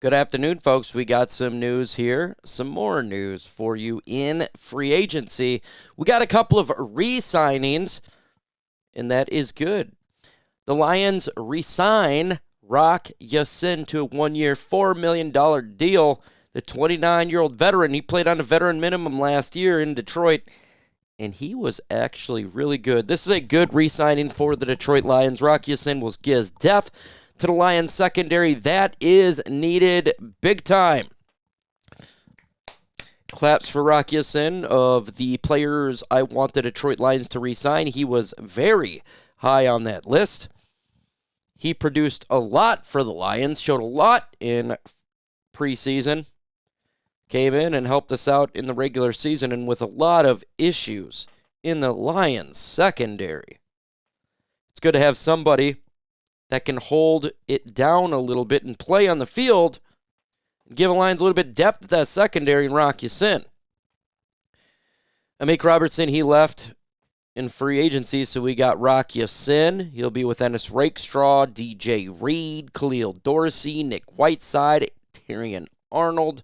Good afternoon, folks. We got some news here, some more news for you in free agency. We got a couple of re-signings, and that is good. The Lions re-sign Rock Ya-Sin to a one-year, $4 million deal. The 29-year-old veteran, he played on a veteran minimum last year in Detroit, and he was actually really good. This is a good re-signing for the Detroit Lions. Rock Ya-Sin will give depth to the Lions secondary that is needed big time. Claps for Rock Ya-Sin of the players I want the Detroit Lions to re-sign. He was very high on that list. He produced a lot for the Lions, showed a lot in preseason, came in and helped us out in the regular season, and with a lot of issues in the Lions secondary. It's good to have somebody that can hold it down a little bit and play on the field and give the Lions a little bit of depth to that secondary and Rock Ya-Sin. Amik Robertson, he left in free agency, so we got Rock Ya-Sin. He'll be with Ennis Rakestraw, DJ Reed, Khalil Dorsey, Nick Whiteside, Tyrion Arnold.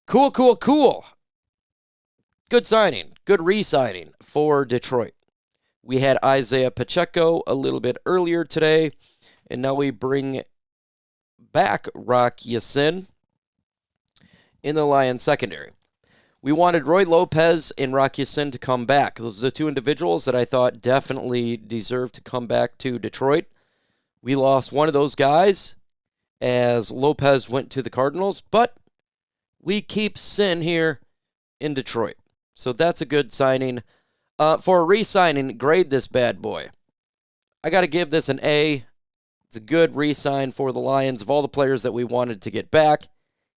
Cool. Good signing. Good re-signing for Detroit. We had Isaiah Pacheco a little bit earlier today, and now we bring back Rock Ya-Sin in the Lions secondary. We wanted Roy Lopez and Rock Ya-Sin to come back. Those are the two individuals that I thought definitely deserved to come back to Detroit. We lost one of those guys as Lopez went to the Cardinals, but we keep Sin here in Detroit. So that's a good signing. For a re-signing, grade this bad boy. I got to give this an A. It's a good re-sign for the Lions. Of all the players that we wanted to get back,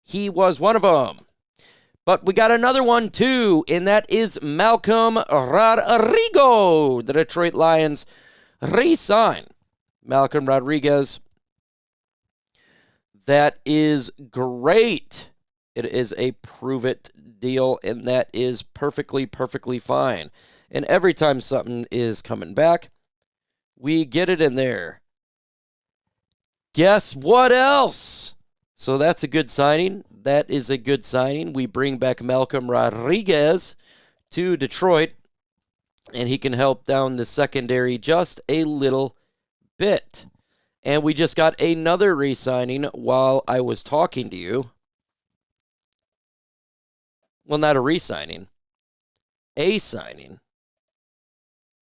he was one of them. But we got another one, too, and that is Malcolm Rodriguez. The Detroit Lions re-sign Malcolm Rodriguez. That is great. It is a prove-it deal, and that is perfectly fine. And every time something is coming back, we get it in there. Guess what else? So that's a good signing. That is a good signing. We bring back Malcolm Rodriguez to Detroit, and he can help down the secondary just a little bit. And we just got another re-signing while I was talking to you. Well, not a re-signing. A signing.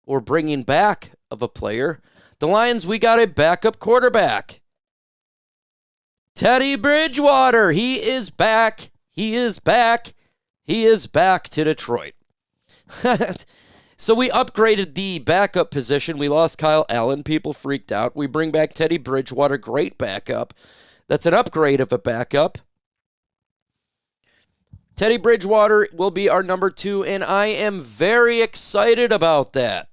Or bringing back of a player. The Lions, we got a backup quarterback. Teddy Bridgewater. He is back. He is back to Detroit. So we upgraded the backup position. We lost Kyle Allen. People freaked out. We bring back Teddy Bridgewater. Great backup. That's an upgrade of a backup. Teddy Bridgewater will be our number 2, and I am very excited about that.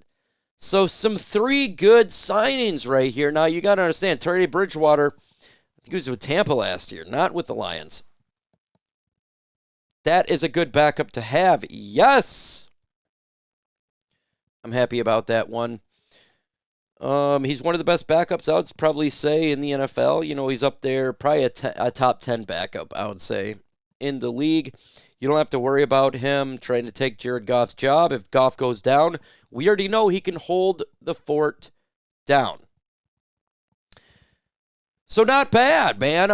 So some 3 good signings right here. Now, you got to understand, Teddy Bridgewater, I think he was with Tampa last year, not with the Lions. That is a good backup to have. Yes! I'm happy about that one. He's one of the best backups, I would probably say, in the NFL. You know, he's up there, probably a top 10 backup, I would say, in the league. You don't have to worry about him trying to take Jared Goff's job. If Goff goes down, we already know he can hold the fort down. So not bad, man.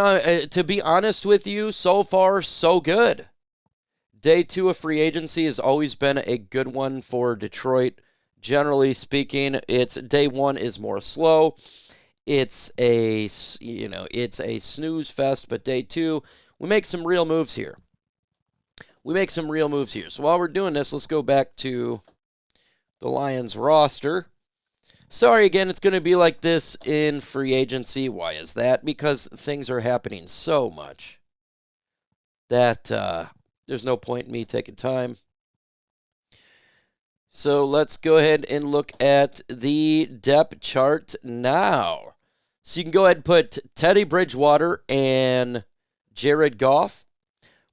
To be honest with you, so far, so good. Day 2 of free agency has always been a good one for Detroit. Generally speaking, day 1 is more slow. It's a snooze fest, but day 2, we make some real moves here. So while we're doing this, let's go back to the Lions roster. Sorry again, it's going to be like this in free agency. Why is that? Because things are happening so much that there's no point in me taking time. So let's go ahead and look at the depth chart now. So you can go ahead and put Teddy Bridgewater and Jared Goff.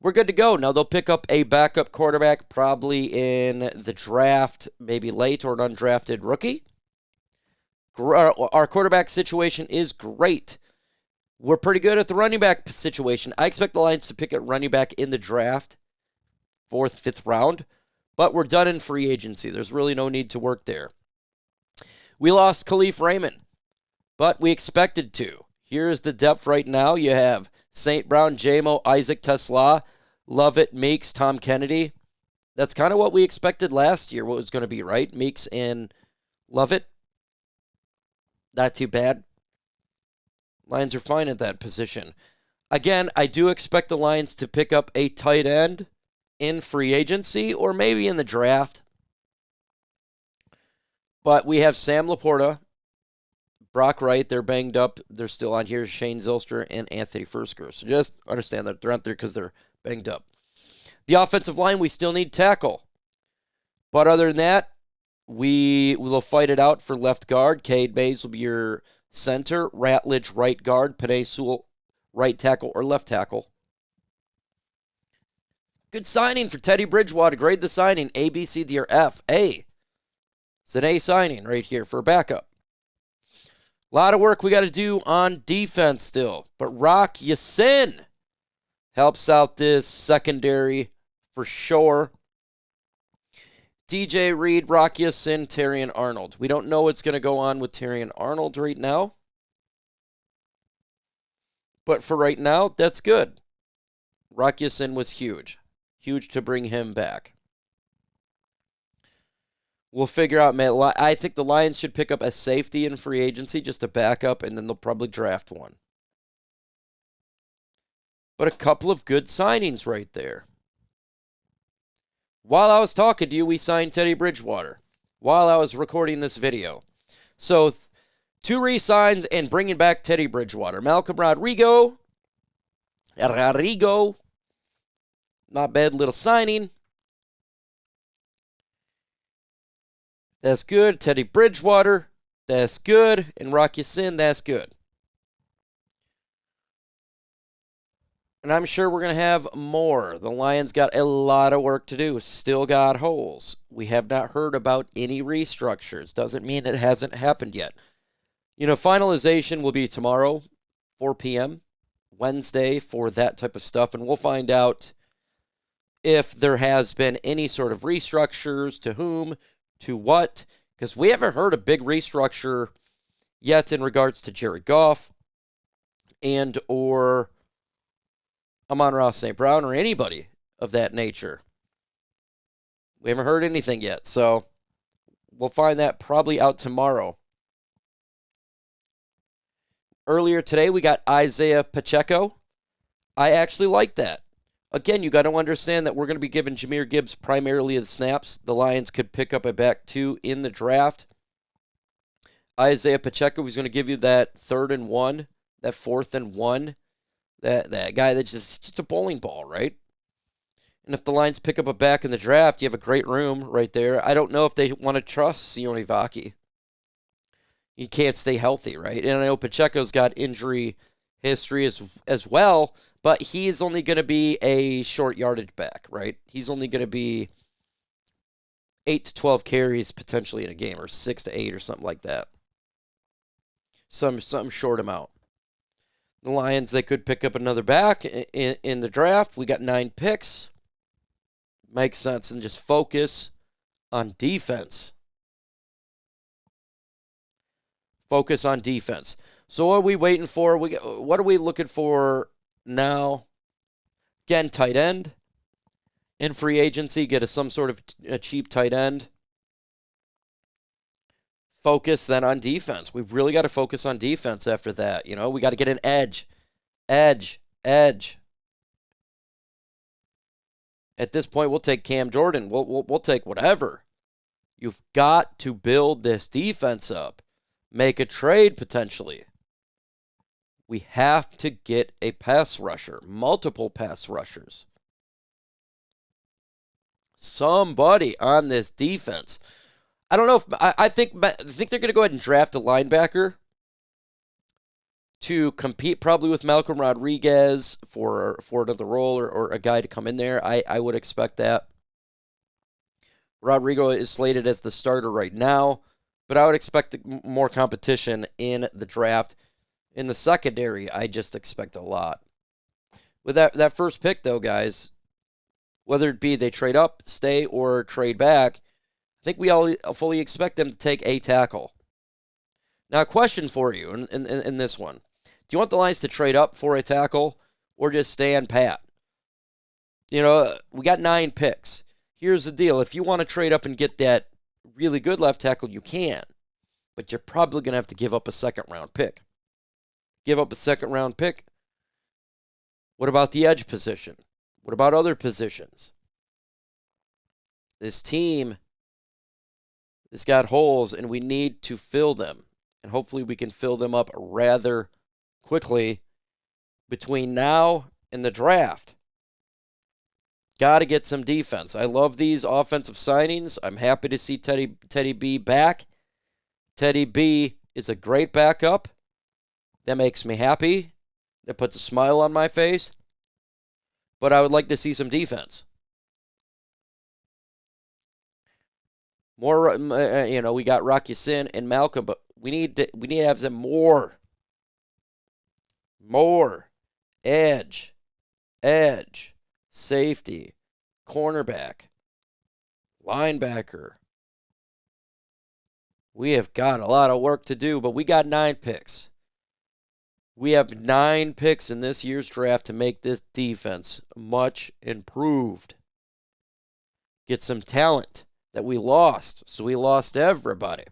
We're good to go. Now they'll pick up a backup quarterback probably in the draft, maybe late, or an undrafted rookie. Our quarterback situation is great. We're pretty good at the running back situation. I expect the Lions to pick a running back in the draft, 4th, 5th round, but we're done in free agency. There's really no need to work there. We lost Khalif Raymond, but we expected to. Here's the depth right now. You have St. Brown, J-Mo, Isaac Tesla, Lovett, Meeks, Tom Kennedy. That's kind of what we expected last year, what it was going to be, right? Meeks and Lovett. Not too bad. Lions are fine at that position. Again, I do expect the Lions to pick up a tight end in free agency or maybe in the draft. But we have Sam Laporta, Brock Wright, they're banged up. They're still on here. Shane Zylstra and Anthony Fursker. So just understand that they're out there because they're banged up. The offensive line, we still need tackle. But other than that, we will fight it out for left guard. Cade Mays will be your center. Ratledge, right guard. Penei Sewell, right tackle or left tackle. Good signing for Teddy Bridgewater. Grade the signing. A, B, C, D, or F. A. It's an A signing right here for a backup. A lot of work we got to do on defense still. But Rock Ya-Sin helps out this secondary for sure. DJ Reed, Rock Ya-Sin, Terrion Arnold. We don't know what's going to go on with Terrion Arnold right now. But for right now, that's good. Rock Ya-Sin was huge. Huge to bring him back. We'll figure out, man. I think the Lions should pick up a safety in free agency, just a backup, and then they'll probably draft one. But a couple of good signings right there. While I was talking to you, we signed Teddy Bridgewater. While I was recording this video. So, 2 re-signs and bringing back Teddy Bridgewater. Malcolm Rodrigo. Not bad little signing. That's good. Teddy Bridgewater. That's good. And Rock Ya-Sin. That's good. And I'm sure we're going to have more. The Lions got a lot of work to do. Still got holes. We have not heard about any restructures. Doesn't mean it hasn't happened yet. You know, finalization will be tomorrow, 4 p.m., Wednesday for that type of stuff. And we'll find out if there has been any sort of restructures, to whom, to what. Because we haven't heard a big restructure yet in regards to Jared Goff and or Amon-Ra St. Brown or anybody of that nature. We haven't heard anything yet, so we'll find that probably out tomorrow. Earlier today, we got Isaiah Pacheco. I actually like that. Again, you got to understand that we're going to be giving Jahmyr Gibbs primarily the snaps. The Lions could pick up a back 2 in the draft. Isaiah Pacheco is going to give you that 3rd and 1, that 4th and 1. That guy that's just a bowling ball, right? And if the Lions pick up a back in the draft, you have a great room right there. I don't know if they want to trust Sione Vaki. He can't stay healthy, right? And I know Pacheco's got injury history as well, but he is only going to be a short yardage back, right? He's only going to be 8 to 12 carries potentially in a game, or 6 to 8 or something like that. Some short amount. The Lions, they could pick up another back in the draft. We got 9 picks. Makes sense. And just focus on defense. Focus on defense. So what are we waiting for? What are we looking for now? Again, tight end. In free agency, get some sort of a cheap tight end. Focus then on defense. We've really got to focus on defense after that. You know, we got to get an edge. Edge. At this point, we'll take Cam Jordan. We'll take whatever. You've got to build this defense up. Make a trade potentially. We have to get a pass rusher. Multiple pass rushers. Somebody on this defense. I don't know if I think they're going to go ahead and draft a linebacker to compete probably with Malcolm Rodriguez for another role or a guy to come in there. I would expect that. Rodrigo is slated as the starter right now, but I would expect more competition in the draft. In the secondary, I just expect a lot. With that first pick, though, guys, whether it be they trade up, stay, or trade back, I think we all fully expect them to take a tackle. Now, a question for you in this one. Do you want the Lions to trade up for a tackle or just stand pat? You know, we got 9 picks. Here's the deal. If you want to trade up and get that really good left tackle, you can. But you're probably going to have to give up a second-round pick. Give up a second-round pick. What about the edge position? What about other positions? This team has got holes, and we need to fill them. And hopefully we can fill them up rather quickly between now and the draft. Got to get some defense. I love these offensive signings. I'm happy to see Teddy B back. Teddy B is a great backup. That makes me happy. That puts a smile on my face. But I would like to see some defense. More, we got Rocky Sin and Malcolm, but we need to have some more edge, safety, cornerback, linebacker. We have got a lot of work to do, but we got 9 picks. We have 9 picks in this year's draft to make this defense much improved. Get some talent that we lost. So we lost everybody.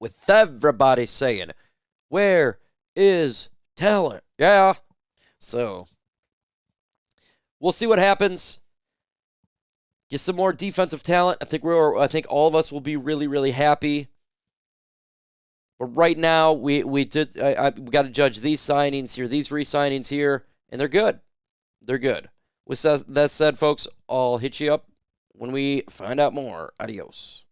With everybody saying, where is talent? Yeah. So we'll see what happens. Get some more defensive talent. I think all of us will be really, really happy. But right now, we got to judge these signings here, these re-signings here, and they're good. They're good. With that said, folks, I'll hit you up when we find out more. Adios.